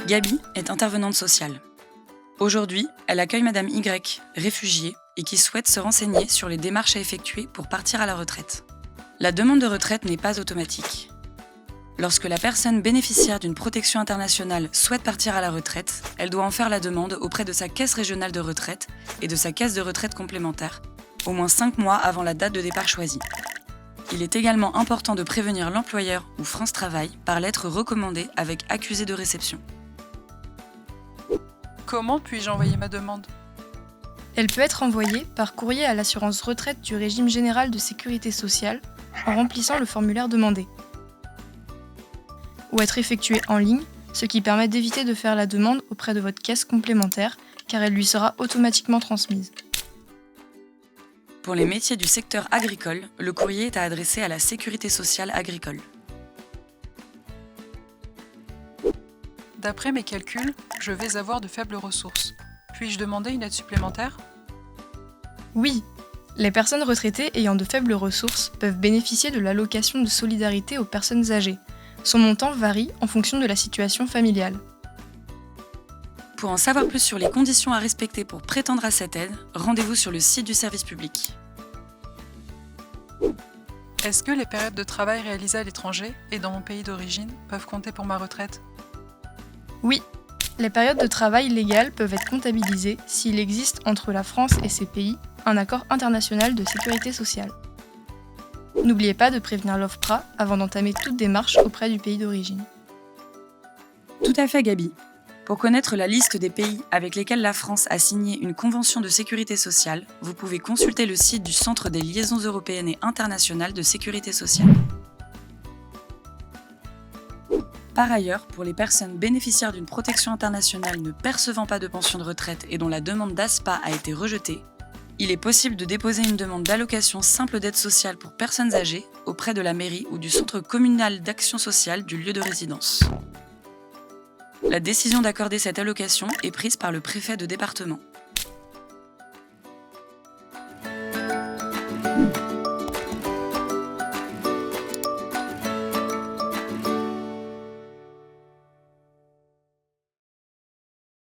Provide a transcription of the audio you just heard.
Gabi est intervenante sociale. Aujourd'hui, elle accueille Madame Y, réfugiée, et qui souhaite se renseigner sur les démarches à effectuer pour partir à la retraite. La demande de retraite n'est pas automatique. Lorsque la personne bénéficiaire d'une protection internationale souhaite partir à la retraite, elle doit en faire la demande auprès de sa caisse régionale de retraite et de sa caisse de retraite complémentaire, au moins 5 mois avant la date de départ choisie. Il est également important de prévenir l'employeur ou France Travail par lettre recommandée avec accusé de réception. Comment puis-je envoyer ma demande ? Elle peut être envoyée par courrier à l'assurance retraite du régime général de sécurité sociale en remplissant le formulaire demandé. Ou être effectuée en ligne, ce qui permet d'éviter de faire la demande auprès de votre caisse complémentaire car elle lui sera automatiquement transmise. Pour les métiers du secteur agricole, le courrier est à adresser à la Sécurité sociale agricole. D'après mes calculs, je vais avoir de faibles ressources. Puis-je demander une aide supplémentaire ? Oui, les personnes retraitées ayant de faibles ressources peuvent bénéficier de l'allocation de solidarité aux personnes âgées. Son montant varie en fonction de la situation familiale. Pour en savoir plus sur les conditions à respecter pour prétendre à cette aide, rendez-vous sur le site du service public. Est-ce que les périodes de travail réalisées à l'étranger et dans mon pays d'origine peuvent compter pour ma retraite ? Oui, les périodes de travail légales peuvent être comptabilisées s'il existe entre la France et ces pays un accord international de sécurité sociale. N'oubliez pas de prévenir l'OFPRA avant d'entamer toute démarche auprès du pays d'origine. Tout à fait, Gabi. Pour connaître la liste des pays avec lesquels la France a signé une convention de sécurité sociale, vous pouvez consulter le site du Centre des liaisons européennes et internationales de sécurité sociale. Par ailleurs, pour les personnes bénéficiaires d'une protection internationale ne percevant pas de pension de retraite et dont la demande d'ASPA a été rejetée, il est possible de déposer une demande d'allocation simple d'aide sociale pour personnes âgées auprès de la mairie ou du centre communal d'action sociale du lieu de résidence. La décision d'accorder cette allocation est prise par le préfet de département.